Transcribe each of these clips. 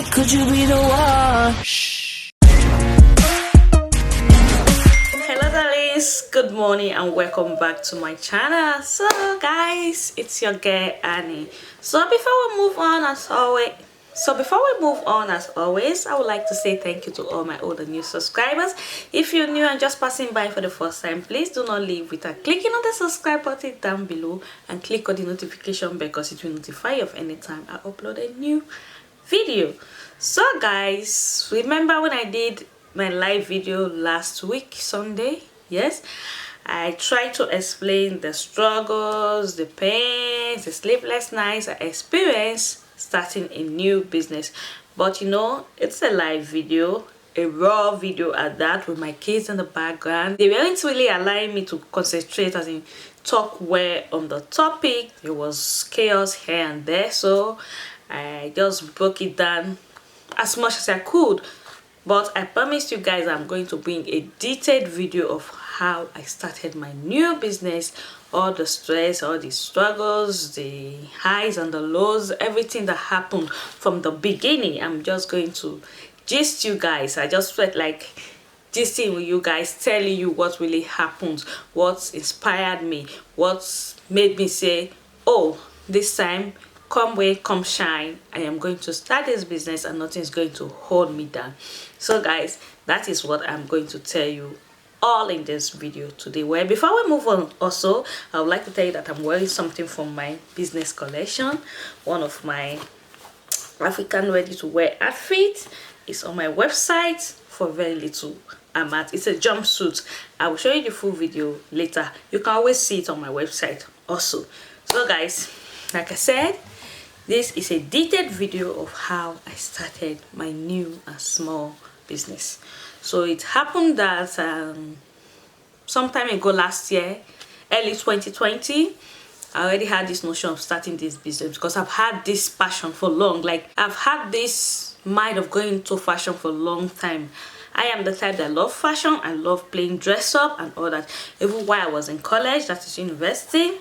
Could you be the one? Hello darlings, good morning and welcome back to my channel. So guys, it's your girl Annie. So before we move on as always, I would like to say thank you to all my old and new subscribers. If you're new and just passing by for the first time, please do not leave without clicking on the subscribe button down below and click on the notification bell because it will notify you of any time I upload a new video. So guys, remember when I did my live video last week Sunday? Yes, I tried to explain the struggles, the pains, the sleepless nights I experienced starting a new business. But you know, it's a live video, a raw video at that, with my kids in the background. They weren't really allowing me to concentrate, as in talk well on the topic. There was chaos here and there, so I just broke it down as much as I could. But I promised you guys I'm going to bring a detailed video of how I started my new business, all the stress, all the struggles, the highs and the lows, everything that happened from the beginning. I'm just going to gist you guys. I just felt like gisting with you guys, telling you what really happened, what inspired me, what made me say, oh, this time, come rain, come shine, I am going to start this business and nothing is going to hold me down. So guys, that is what I'm going to tell you all in this video today. Well, before we move on, also I would like to tell you that I'm wearing something from my business collection. One of my African ready-to-wear outfits is on my website for very little amount. It's a jumpsuit. I will show you the full video later. You can always see it on my website also. So guys, like I said, this is a detailed video of how I started my new and small business. So it happened that some time ago last year, early 2020, I already had this notion of starting this business because I've had this passion for long. Like, I've had this mind of going into fashion for a long time. I am the type that love fashion. I love playing dress up and all that. Even while I was in college, that is university,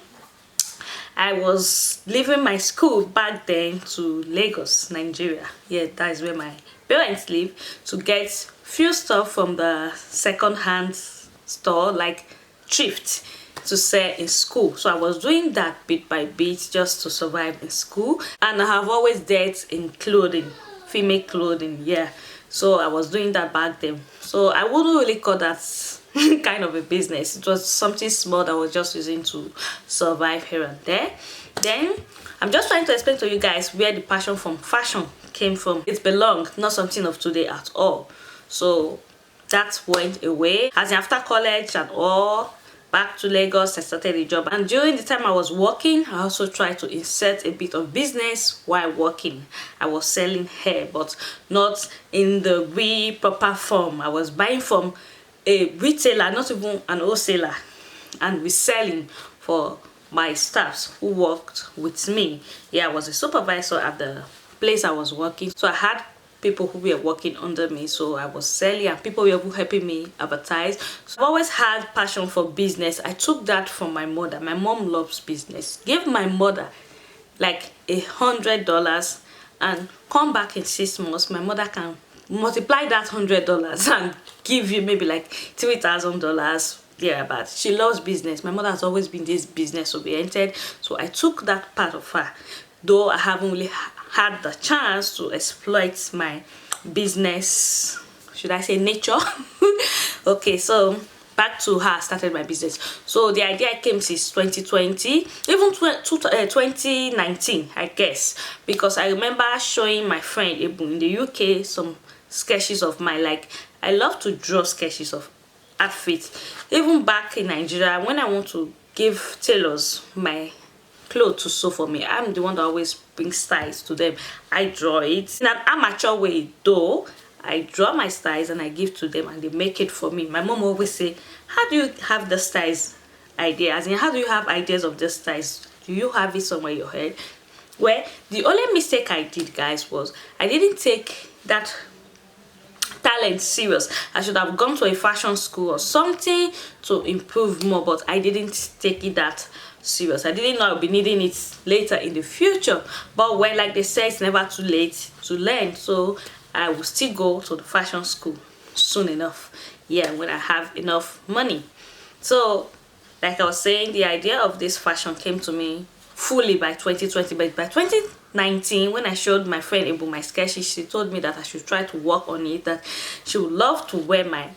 I was leaving my school back then to Lagos, Nigeria. Yeah, that is where my parents live, to get few stuff from the second-hand store, like thrift, to sell in school. So I was doing that bit by bit just to survive in school. And I have always dealt in clothing, female clothing, yeah. So I was doing that back then. So I wouldn't really call that kind of a business. It was something small that I was just using to survive here and there. Then I'm just trying to explain to you guys where the passion from fashion came from. It belonged, not something of today at all. So that went away. As in, after college and all, back to Lagos, I started a job. And during the time I was working, I also tried to insert a bit of business while working. I was selling hair, but not in the real proper form. I was buying from a retailer, not even an wholesaler, and reselling for my staffs who worked with me. Yeah, I was a supervisor at the place I was working, so I had people who were working under me, so I was selling and people were helping me advertise. So I've always had passion for business. I took that from my mother. My mom loves business. Give my mother like $100 and come back in 6 months, my mother can multiply that $100 and give you maybe like $3,000 thereabout. She loves business. My mother has always been this business oriented, so I took that part of her, though I haven't really had the chance to exploit my business, should I say, nature. Okay, so back to how I started my business. So the idea came since 2020, even 2019, I guess, because I remember showing my friend Ebu in the UK some sketches of mine. Like, I love to draw sketches of outfits. Even back in Nigeria, when I want to give tailors my clothes to sew for me, I'm the one that always brings styles to them. I draw it in an amateur way, though. I draw my styles and I give to them and they make it for me. My mom always say, how do you have the styles idea? As in, how do you have ideas of the styles? Do you have it somewhere in your head? Well, the only mistake I did, guys, was I didn't take that talent serious. I should have gone to a fashion school or something to improve more, but I didn't take it that serious. I didn't know I'll be needing it later in the future, but when, like they say, it's never too late to learn. So I will still go to the fashion school soon enough, yeah, when I have enough money. So like I was saying, the idea of this fashion came to me fully by 2020, but by 2019, when I showed my friend Ibu my skirt, she told me that I should try to work on it, that she would love to wear my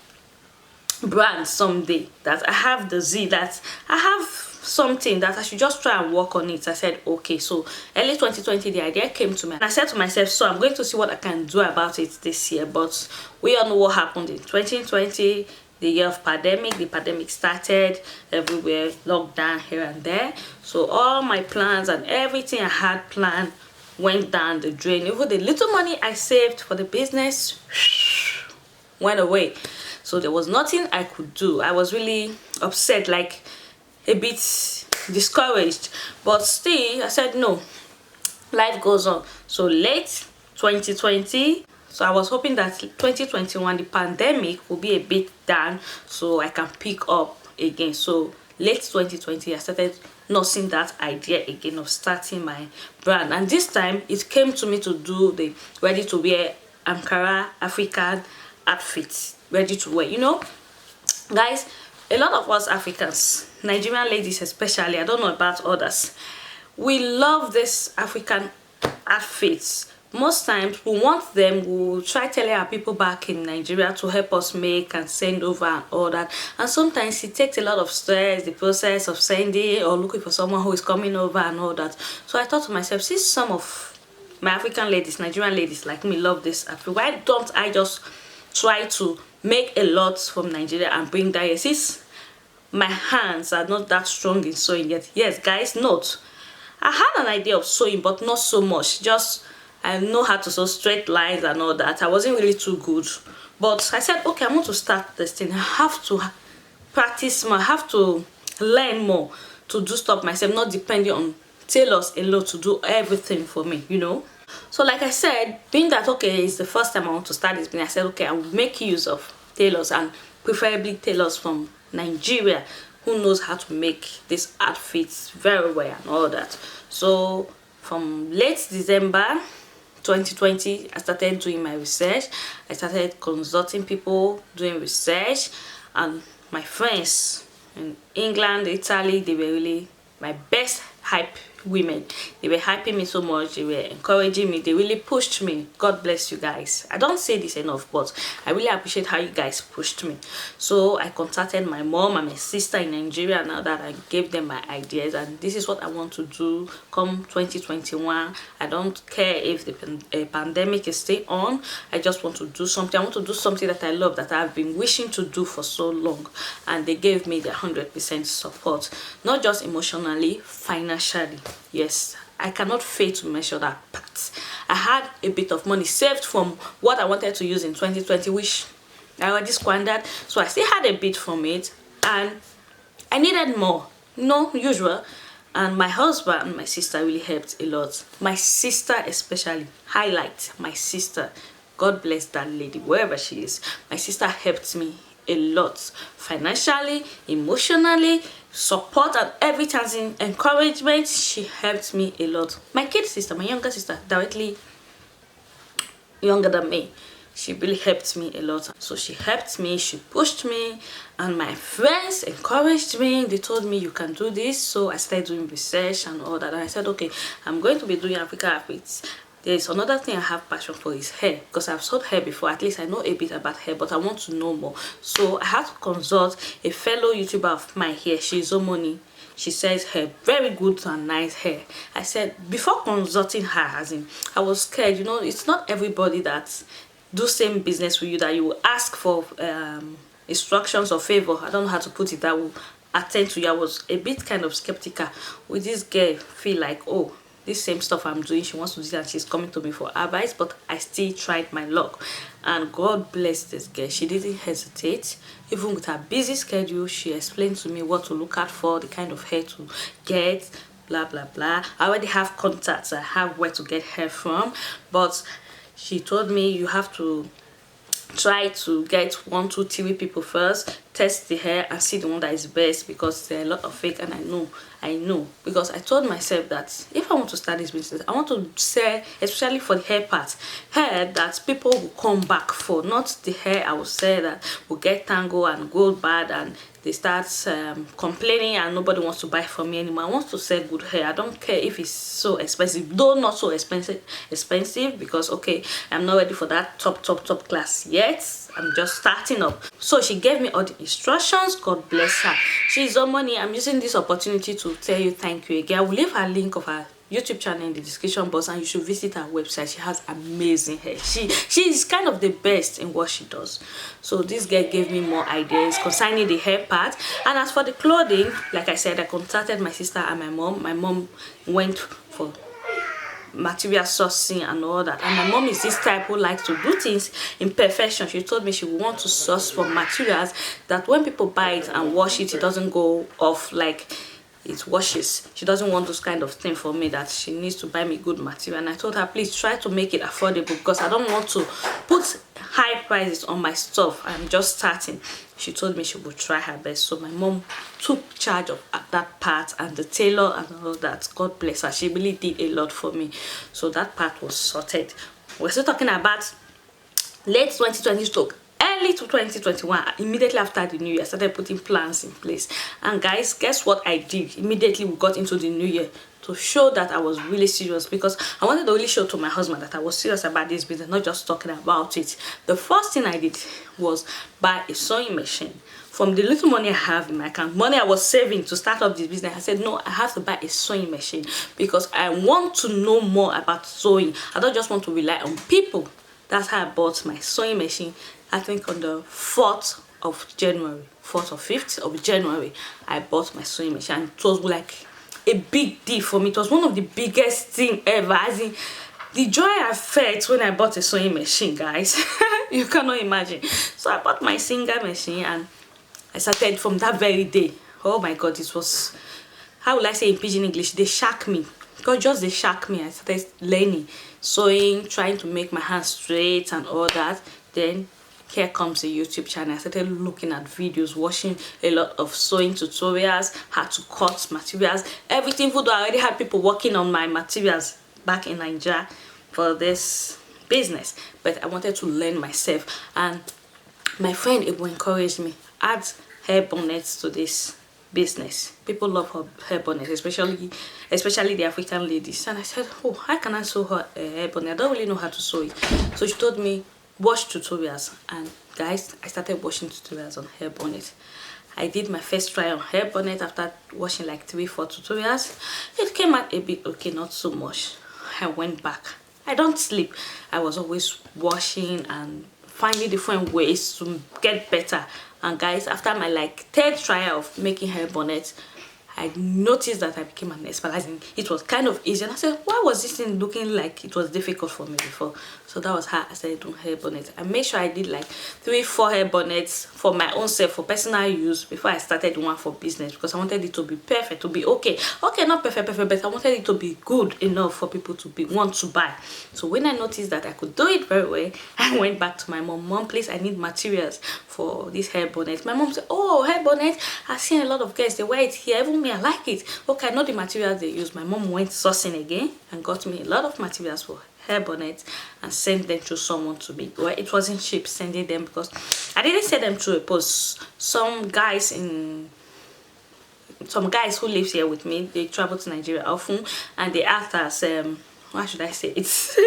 brand someday, that I have the Z, that I have something, that I should just try and work on it. I said okay. So early 2020 the idea came to me, and I said to myself, so I'm going to see what I can do about it this year. But we all know what happened in 2020, the year of pandemic. The pandemic started everywhere, lockdown here and there. So all my plans and everything I had planned went down the drain. Even the little money I saved for the business went away. So there was nothing I could do. I was really upset, like a bit discouraged, but still I said no, life goes on. So late 2020, so I was hoping that 2021 the pandemic will be a bit down so I can pick up again. So late 2020 I started nursing that idea again of starting my brand, and this time it came to me to do the ready to wear Ankara African outfits, ready to wear. You know, guys, a lot of us Africans, Nigerian ladies especially, I don't know about others, we love this African outfits. Most times we want them, we'll try telling our people back in Nigeria to help us make and send over and all that, and sometimes it takes a lot of stress, the process of sending or looking for someone who is coming over and all that. So I thought to myself, since some of my African ladies, Nigerian ladies like me love this outfit, why don't I just try to make a lot from Nigeria and bring that here, since my hands are not that strong in sewing yet. Yes guys, note, I had an idea of sewing but not so much, just I know how to sew straight lines and all that. I wasn't really too good, but I said okay, I want to start this thing. I have to practice more, I have to learn more to do stuff myself, not depending on tailors alone to do everything for me, you know. So like I said, being that okay, it's the first time I want to start this business, I said okay, I will make use of tailors, and preferably tailors from Nigeria who knows how to make these outfits very well and all that. So from late December 2020 I started doing my research. I started consulting people, doing research, and my friends in England, Italy, they were really my best hype women. They were hyping me so much, they were encouraging me, they really pushed me. God bless you guys. I don't say this enough, but I really appreciate how you guys pushed me. So I contacted my mom and my sister in Nigeria. Now that I gave them my ideas, and this is what I want to do come 2021. I don't care if the pandemic is still on. I just want to do something. I want to do something that I love, that I've been wishing to do for so long, and they gave me the 100% support, not just emotionally, financially. Yes, I cannot fail to measure that part. I had a bit of money saved from what I wanted to use in 2020, which I already squandered. So I still had a bit from it, and I needed more, no usual. And my husband and my sister really helped a lot. My sister especially, highlight my sister. God bless that lady, wherever she is. My sister helped me a lot, financially, emotionally, support, and everything, encouragement. She helped me a lot. My kid sister, my younger sister, directly younger than me, she really helped me a lot. So she helped me, she pushed me, and my friends encouraged me. They told me you can do this. So I started doing research and all that, and I said okay, I'm going to be doing Africa outfits. There's another thing I have passion for is hair, because I've sewed hair before. At least I know a bit about hair, but I want to know more. So I had to consult a fellow YouTuber of mine here. She's Omoni. She says hair, very good and nice hair. I said, before consulting her, as in, I was scared. You know, it's not everybody that do same business with you that you will ask for instructions or favor. I don't know how to put it. That will attend to you. I was a bit kind of skeptical. With this girl, feel like, oh, this same stuff I'm doing, she wants to do it, and she's coming to me for advice. But I still tried my luck, and God bless this girl. She didn't hesitate. Even with her busy schedule, she explained to me what to look out for, the kind of hair to get, blah blah blah. I already have contacts, I have where to get hair from, but she told me you have to try to get 1, 2, 3 people first, test the hair and see the one that is best, because there are a lot of fake, and I know because I told myself that if I want to start this business, I want to sell, especially for the hair part, hair that people will come back for, not the hair I will sell that will get tangled and go bad and they start complaining and nobody wants to buy from me anymore. I want to sell good hair. I don't care if it's so expensive, though not so expensive, because okay, I'm not ready for that top class yet. I'm just starting up. So she gave me all the instructions. God bless her. She's on money. I'm using this opportunity to tell you thank you again. I will leave her link of her YouTube channel in the description box, and you should visit her website. She has amazing hair. She is kind of the best in what she does. So this girl gave me more ideas concerning the hair part. And as for the clothing, like I said, I contacted my sister and my mom. My mom went for material sourcing and all that, and my mom is this type who likes to do things in perfection. She told me she would want to source for materials that when people buy it and wash it, it doesn't go off like it washes. She doesn't want those kind of thing for me, that she needs to buy me good material. And I told her, please try to make it affordable, because I don't want to put high prices on my stuff. I'm just starting. She told me she would try her best. So my mom took charge of that part, and the tailor and all that. God bless her. She really did a lot for me. So that part was sorted. We're still talking about late 2020 stroke early to 2021. Immediately after the new year, I started putting plans in place. And guys, guess what I did? Immediately we got into the new year, to show that I was really serious, because I wanted to really show to my husband that I was serious about this business, not just talking about it. The first thing I did was buy a sewing machine. From the little money I have in my account, money I was saving to start up this business, I said no, I have to buy a sewing machine, because I want to know more about sewing. I don't just want to rely on people. That's how I bought my sewing machine. I think on the 4th of January, 4th or 5th of January, I bought my sewing machine. And it was like a big deal for me. It was one of the biggest thing ever. As in, the joy I felt when I bought a sewing machine, guys, you cannot imagine. So I bought my singer machine, and I started from that very day. Oh my God, it was, how will I say in pidgin English, they shocked me. Because just they shocked me. I started learning, sewing, trying to make my hands straight and all that. Then here comes the YouTube channel. I started looking at videos, watching a lot of sewing tutorials, how to cut materials, everything. Even though I already had people working on my materials back in Nigeria for this business, but I wanted to learn myself. And my friend Ibu encouraged me, add hair bonnets to this business. People love her hair bonnet, especially the African ladies. And I said, oh, how can I sew her hair bonnet? I don't really know how to sew it. So she told me, watch tutorials. And guys, I started watching tutorials on hair bonnet. I did my first try on hair bonnet after watching like 3-4 tutorials. It came out a bit okay, not so much. I went back. I don't sleep. I was always washing and finding different ways to get better. And guys, after my like 3rd try of making hair bonnet, I noticed that I became an expert. It was kind of easy, and I said, why was this thing looking like it was difficult for me before? So that was how I started doing hair bonnets. I made sure I did like 3-4 hair bonnets for my own self, for personal use, before I started one for business, because I wanted it to be perfect, to be okay, not perfect, but I wanted it to be good enough for people to want to buy. So when I noticed that I could do it very well, I went back to my mom, please, I need materials for this hair bonnet. My mom said, oh, hair bonnet, I've seen a lot of girls, they wear it here, even me, I like it. Okay, I know the materials they use. My mom went sourcing again and got me a lot of materials for hair bonnets and sent them to someone to be, well, it wasn't cheap sending them, because I didn't send them through a post. Some guys who lives here with me, they travel to Nigeria often, and they asked us, what should I say, it's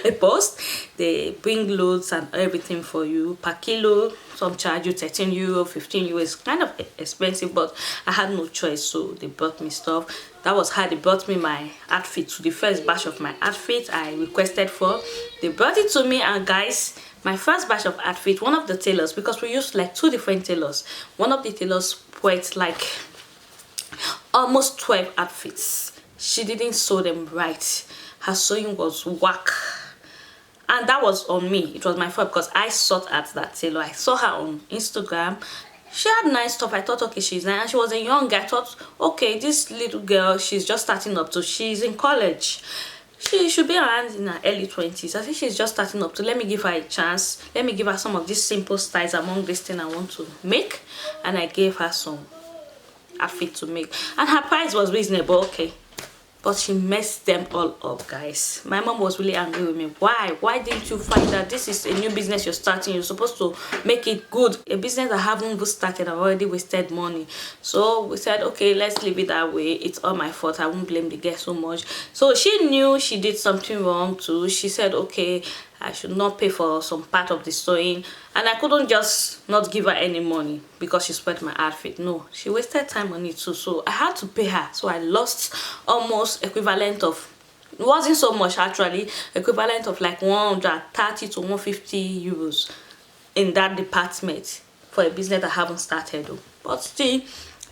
a post. They bring loads and everything for you per kilo. Some charge you 13 euro, 15 euro. It's kind of expensive, but I had no choice, so they brought me stuff. That was how they brought me my outfit, to the first batch of my outfit I requested for. They brought it to me, and guys, my first batch of outfit, one of the tailors, because we used like 2 different tailors, one of the tailors put like almost 12 outfits. She didn't sew them right. Her sewing was whack, and that was on me. It was my fault, because I sought at that tailor. I saw her on Instagram. She had nice stuff. I thought, okay, she's nice, and she was a young girl. I thought, okay, this little girl, she's just starting up, so she's in college. she should be around in her early 20s. I think she's just starting up, so let me give her a chance. Let me give her some of these simple styles among this thing I want to make. And I gave her some outfit to make, and her price was reasonable, okay, but she messed them all up, guys. My mom was really angry with me. Why didn't you find that this is a new business you're starting, you're supposed to make it good? A business I haven't even started, I've already wasted money. So we said, okay, let's leave it that way. It's all my fault, I won't blame the girl so much. So she knew she did something wrong too. She said, okay, I should not pay for some part of the sewing, and I couldn't just not give her any money because she spoiled my outfit. No, she wasted time on it too, so I had to pay her. So I lost almost equivalent of, it wasn't so much actually, equivalent of like 130 to 150 euros in that department for a business that I haven't started though. But still,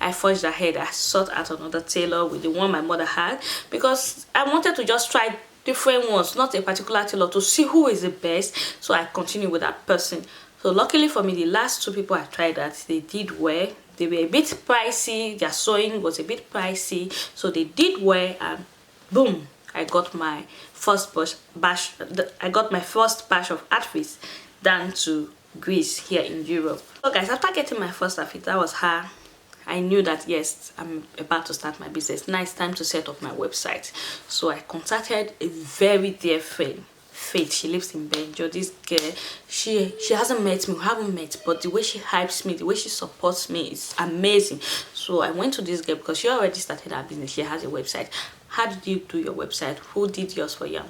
I forged ahead. I sought out another tailor with the one my mother had, because I wanted to just try different ones, not a particular tailor, to see who is the best. So I continued with that person. So luckily for me, the last two people I tried that, they did well. They were a bit pricey, their sewing was a bit pricey, so they did well, and boom, I got my first batch of outfits down to Greece here in Europe. So guys, after getting my first outfit, that was her, I knew that yes, I'm about to start my business. Now it's time to set up my website. So I contacted a very dear friend, Faith. She lives in Benjo. This girl, she hasn't met me, we haven't met, but the way she hypes me, the way she supports me is amazing. So I went to this girl because she already started her business. She has a website. How did you do your website? Who did yours for you?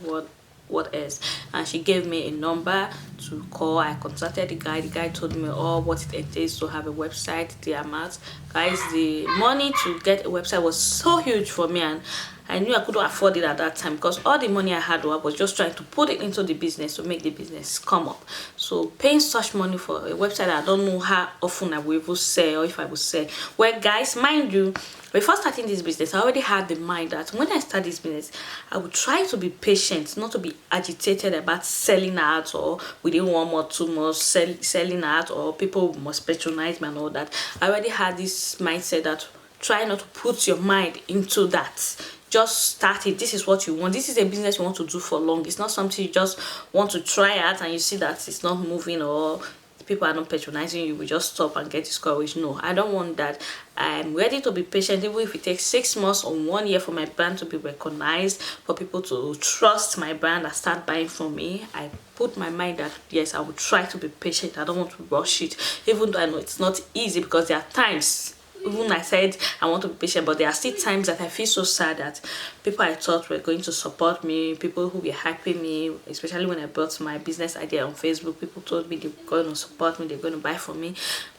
What else? And she gave me a number to call. I contacted the guy told me all what it entails to have a website, the amount. Guys, the money to get a website was so huge for me, and I knew I couldn't afford it at that time, because all the money I had was just trying to put it into the business to make the business come up. So paying such money for a website, I don't know how often I will even sell, or if I will sell. Well guys, mind you, before starting this business, I already had the mind that when I start this business, I would try to be patient, not to be agitated about selling out, or within 1 or 2 months selling out, or people must patronize me and all that. I already had this mindset that try not to put your mind into that. Just start it. This is what you want. This is a business you want to do for long. It's not something you just want to try out and you see that it's not moving, or people are not patronizing you, we just stop and get discouraged. No, I don't want that. I'm ready to be patient, even if it takes 6 months or 1 year for my brand to be recognized, for people to trust my brand and start buying from me. I put my mind that yes, I will try to be patient. I don't want to rush it, even though I know it's not easy, because there are times, even I said I want to be patient, but there are still times that I feel so sad that people I thought were going to support me, people who were hyping me, especially when I brought my business idea on Facebook, people told me they're going to support me, they're going to buy from me,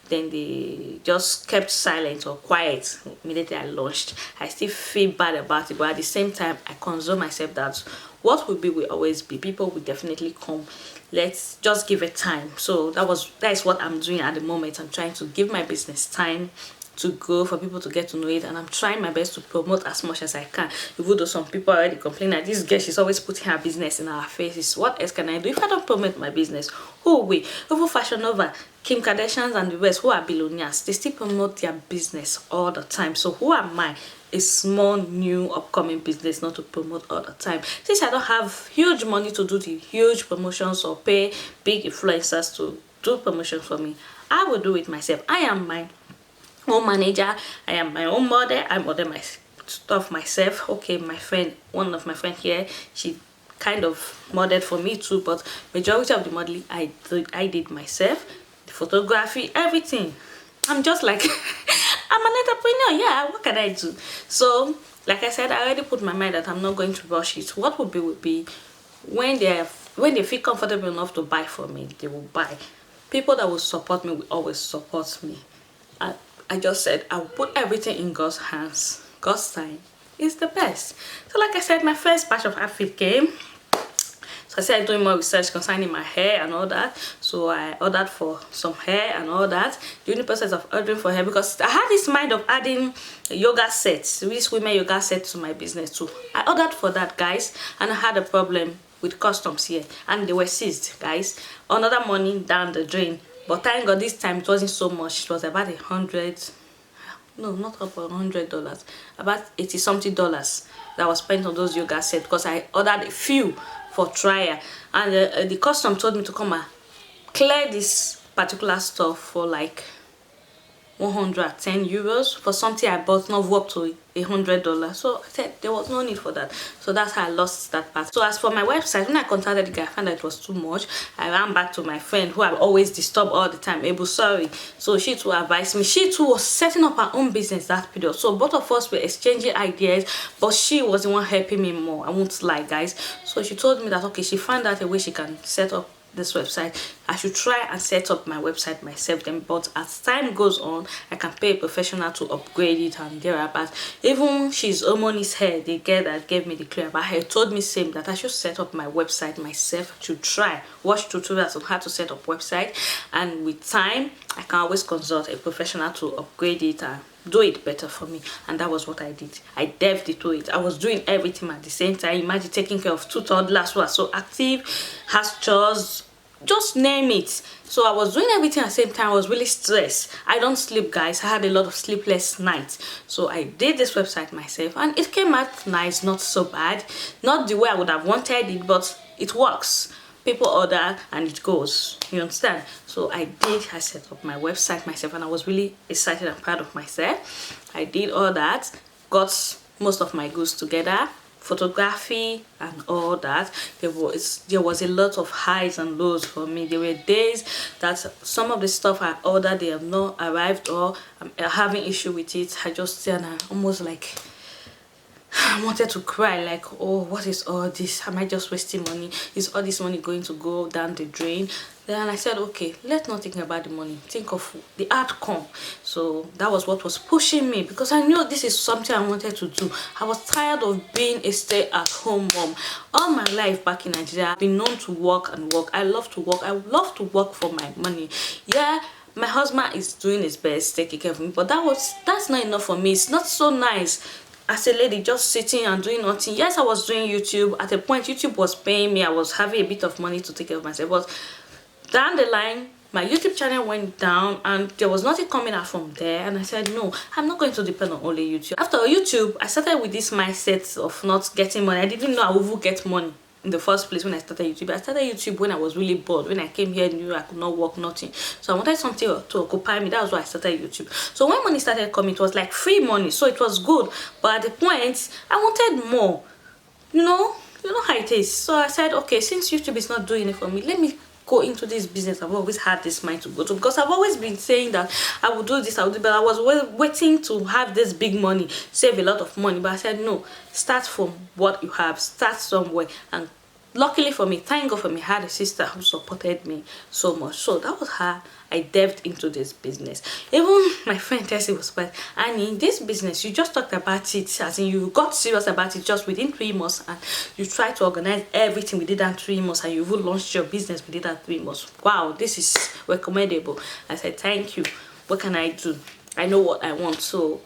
then they just kept silent or quiet immediately I launched. I still feel bad about it, but at the same time I console myself that what will be will always be. People will definitely come. Let's just give it time. So that is what I'm doing at the moment. I'm trying to give my business time to grow, for people to get to know it, and I'm trying my best to promote as much as I can, even though some people already complain that this girl, she's always putting her business in our faces. What else can I do if I don't promote my business? Who will? Even Fashion Nova, Kim Kardashians and the rest, who are billionaires, they still promote their business all the time. So who am I, a small new upcoming business, not to promote all the time? Since I don't have huge money to do the huge promotions or pay big influencers to do promotions for me, I will do it myself. I am my own manager, I am my own model, I model my stuff myself. Okay, my friend, one of my friends here, she kind of modeled for me too, but majority of the modeling I did myself, the photography, everything. I'm just like I'm an entrepreneur. Yeah, what can I do? So like I said, I already put my mind that I'm not going to rush it. What would be when they feel comfortable enough to buy from me, they will buy. People that will support me will always support me. I just said I will put everything in God's hands. God's time is the best. So like I said, my first batch of outfit came. So I started doing more research concerning my hair and all that. So I ordered for some hair and all that. During the process of ordering for hair, because I had this mind of adding yoga sets, this women yoga set to my business too. I ordered for that, guys, and I had a problem with customs here, and they were seized, guys. Another money down the drain. But thank God this time it wasn't so much. It was about $100, no, not about $100, about $80 something. that was spent on those yoga sets because I ordered a few for trial, and the custom told me to come and clear this particular stuff for like 110 euros for something I bought not up to $100. So I said there was no need for that. So that's how I lost that part. So as for my website, when I contacted the guy, I found that it was too much. I ran back to my friend who I always disturb all the time, Able, sorry. So she too advised me. She too was setting up her own business that period. So both of us were exchanging ideas, but she was the one helping me more. I won't lie, guys. So she told me that okay, she found out a way she can set up this website. I should try and set up my website myself then, but as time goes on I can pay a professional to upgrade it and thereabout. Even she's Omoni's hair, the girl that gave me the clear about hair, told me same that I should set up my website myself, to try watch tutorials on how to set up website, and with time I can always consult a professional to upgrade it and do it better for me. And that was what I did. I delved into it. I was doing everything at the same time. Imagine taking care of 2 toddlers who are so active, has chores, just name it. So I was doing everything at the same time. I was really stressed. I don't sleep, guys. I had a lot of sleepless nights. So I did this website myself and it came out nice, not so bad, not the way I would have wanted it, but it works. People order and it goes, you understand? So I set up my website myself and I was really excited and proud of myself. I did all that, got most of my goods together, photography and all that. There was a lot of highs and lows for me. There were days that some of the stuff I ordered, they have not arrived, or I'm having issue with it. I just almost like I wanted to cry, like, oh, what is all this? Am I just wasting money? Is all this money going to go down the drain? Then I said, okay, let's not think about the money, think of the outcome. So that was what was pushing me, because I knew this is something I wanted to do. I was tired of being a stay-at-home mom. All my life back in Nigeria, I've been known to work and work. I love to work. I love to work for my money. Yeah, my husband is doing his best taking care of me, but that's not enough for me. It's not so nice as a lady just sitting and doing nothing. Yes, I was doing YouTube. At a point, YouTube was paying me. I was having a bit of money to take care of myself. But down the line, my YouTube channel went down and there was nothing coming out from there. And I said, no, I'm not going to depend on only YouTube. After YouTube, I started with this mindset of not getting money. I didn't know I would get money in the first place when I started YouTube. I started YouTube when I was really bored. When I came here, I knew I could not work, nothing. So I wanted something to occupy me. That was why I started YouTube. So when money started coming, it was like free money. So it was good. But at the point, I wanted more. You know how it is. So I said, okay, since YouTube is not doing it for me, let me go into this business I've always had this mind to go to, because I've always been saying that I would do this, I would do, but I was waiting to have this big money, save a lot of money. But I said, no, start from what you have, start somewhere. And luckily for me, thank God for me, I had a sister who supported me so much. So that was how I delved into this business. Even my friend Tessie was like, Annie, this business, you just talked about it, as in you got serious about it just within 3 months, and you tried to organize everything within that 3 months, and you even launched your business within that 3 months. Wow, this is recommendable. I said, thank you. What can I do? I know what I want, so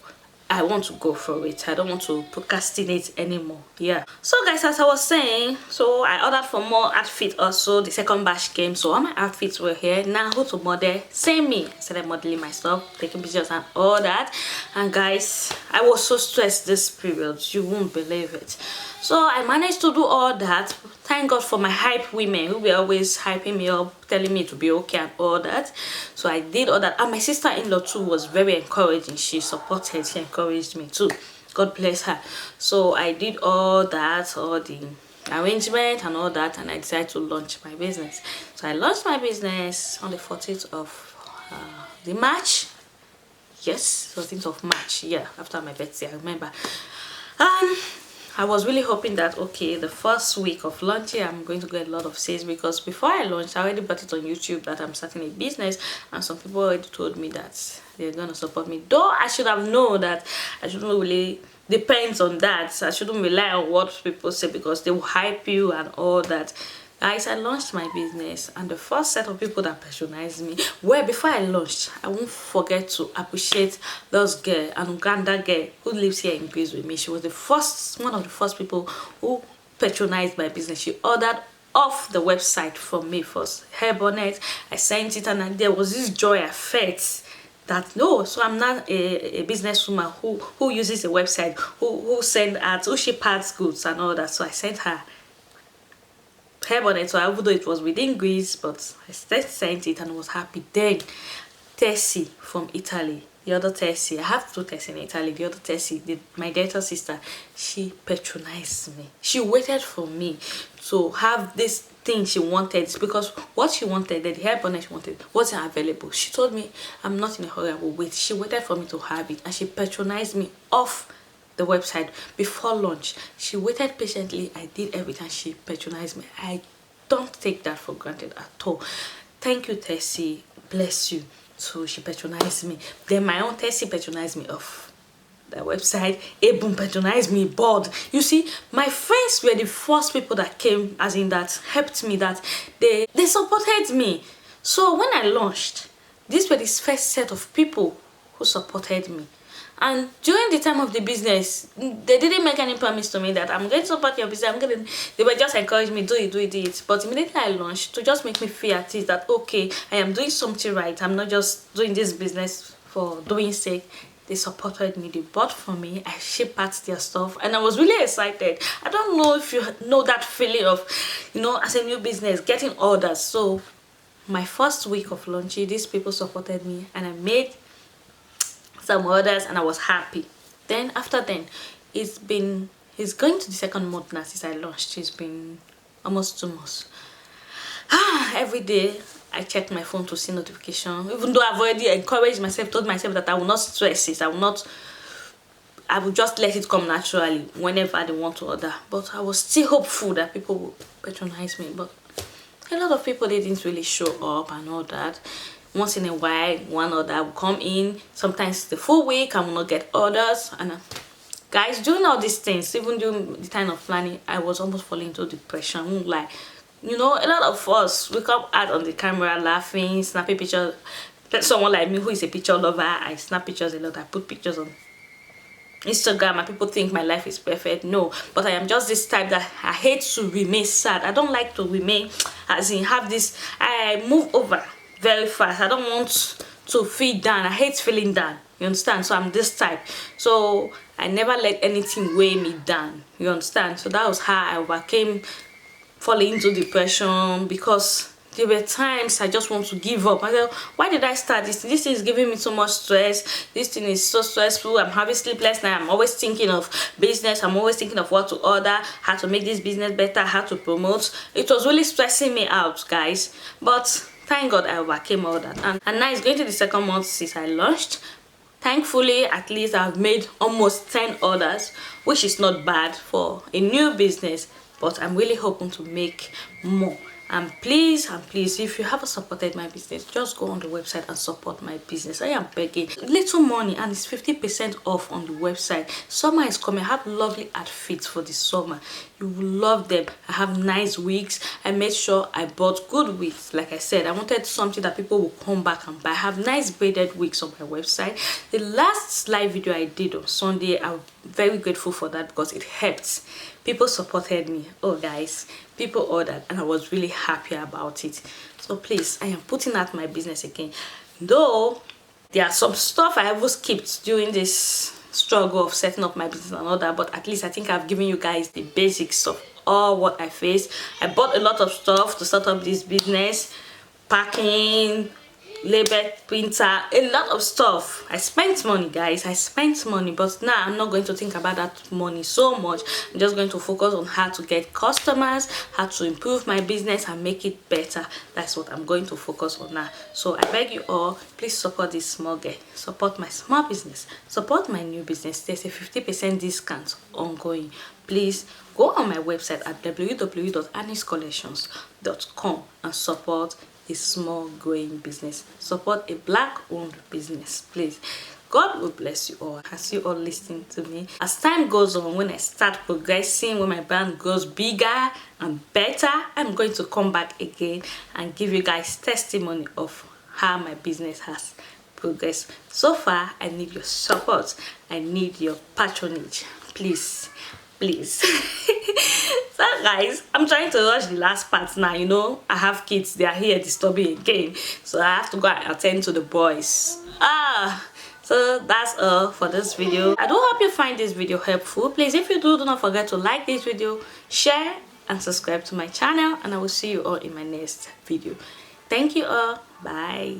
I want to go for it. I don't want to procrastinate anymore. Yeah. So guys, as I was saying, so I ordered for more outfit also. The second batch came, so all my outfits were here. Now who to model? Same me. I started modeling myself, taking pictures and all that. And guys, I was so stressed this period, you won't believe it. So I managed to do all that. Thank God for my hype women who were always hyping me up, telling me to be okay and all that. So I did all that. And my sister-in-law too was very encouraging. She supported, she encouraged me too. God bless her. So I did all that, all the arrangement and all that, and I decided to launch my business. So I launched my business on the 14th of the March. Yes, 14th of March. Yeah, after my birthday, I remember. I was really hoping that, okay, the first week of launching, I'm going to get a lot of sales, because before I launched, I already put it on YouTube that I'm starting a business, and some people already told me that they're going to support me. Though I should have known that I shouldn't really depend on that. I shouldn't rely on what people say, because they will hype you and all that. Guys, I launched my business, and the first set of people that patronized me, well, before I launched, I won't forget to appreciate this girl, an Uganda girl who lives here in Greece with me. She was one of the first people who patronized my business. She ordered off the website from me first, hair bonnet. I sent it, and there was this joy I felt. that no, so I'm not a businesswoman who uses a website, who send ads, who ship ads goods and all that. So I sent her hair bonnet. So even though it was within Greece, but I still sent it and was happy. Then Tessie from Italy, the other Tessie, I have two Tessie in Italy, the other Tessie, my daughter's sister, she patronized me. She waited for me to have this thing she wanted, because what she wanted, the hair bonnet she wanted, wasn't available. She told me, I'm not in a hurry, I will wait. She waited for me to have it, and she patronized me off the website before launch. She waited patiently. I did everything. She patronized me. I don't take that for granted at all. Thank you, Tessie. Bless you. So she patronized me. Then my own Tessie patronized me off the website. Abum patronized me, bored. You see, my friends were the first people that came, as in that helped me, that they supported me. So when I launched, these were the first set of people who supported me. And during the time of the business, they didn't make any promise to me that I'm going to support your business. They were just encouraging me, do it. But immediately I launched, to just make me feel at ease that okay, I am doing something right. I'm not just doing this business for doing sake. They supported me, they bought from me, I shipped out their stuff, and I was really excited. I don't know if you know that feeling of, you know, as a new business, getting orders. So my first week of launching, these people supported me, and I made some orders, and I was happy. Then after then, it's going to the second month now since I launched. It's been almost 2 months. Every day I check my phone to see notification, even though I've already encouraged myself, told myself that I will not stress it, I will just let it come naturally whenever they want to order. But I was still hopeful that people will patronize me, but a lot of people didn't really show up and all that. Once in a while, one order will come in. Sometimes the full week I will not get orders. And guys, doing all these things, even during the time of planning, I was almost falling into depression. Like, you know, a lot of us, we come out on the camera laughing, snapping pictures. Someone like me who is a picture lover, I snap pictures a lot. I put pictures on Instagram and people think my life is perfect. No, but I am just this type that I hate to remain sad. I don't like to remain, as in have this, I move over very fast. I don't want to feel down. I hate feeling down, you understand? So I'm this type, so I never let anything weigh me down, you understand? So that was how I overcame falling into depression, because there were times I just want to give up. I said, why did I start this? This thing is giving me so much stress. This thing is so stressful. I'm having sleepless night. I'm always thinking of business. I'm always thinking of what to order, how to make this business better, how to promote. It was really stressing me out, guys. But thank God I overcame all that. And now it's going to the second month since I launched. Thankfully, at least I've made almost 10 orders, which is not bad for a new business. But I'm really hoping to make more. And please, if you haven't supported my business, just go on the website and support my business. I am begging. Little money, and it's 50% off on the website. Summer is coming. I have lovely outfits for the summer. You will love them. I have nice wigs. I made sure I bought good wigs. Like I said, I wanted something that people will come back and buy. I have nice braided wigs on my website. The last live video I did on Sunday, I'm very grateful for that because it helped. People supported me. Oh guys, people ordered, and I was really happy about it. So please, I am putting out my business again. Though there are some stuff I have skipped during this struggle of setting up my business and all that, but at least I think I've given you guys the basics of all what I faced. I bought a lot of stuff to start up this business, packing, label, printer, a lot of stuff. I spent money, guys. I spent money, but now I'm not going to think about that money so much. I'm just going to focus on how to get customers, how to improve my business and make it better. That's what I'm going to focus on now. So I beg you all, please support this small girl, support my small business, support my new business. There's a 50% discount ongoing. Please go on my website at www.anniscollections.com and support a small growing business. Support a black owned business, please. God will bless you all as you all listen to me. As time goes on, when I start progressing, when my brand grows bigger and better, I'm going to come back again and give you guys testimony of how my business has progressed. So far, I need your support. I need your patronage. Please please. So guys, I'm trying to rush the last part now. You know, I have kids, they are here disturbing again, so I have to go and attend to the boys. So that's all for this video. I do hope you find this video helpful. Please, if you do not forget to like this video, share and subscribe to my channel, and I will see you all in my next video. Thank you all. Bye.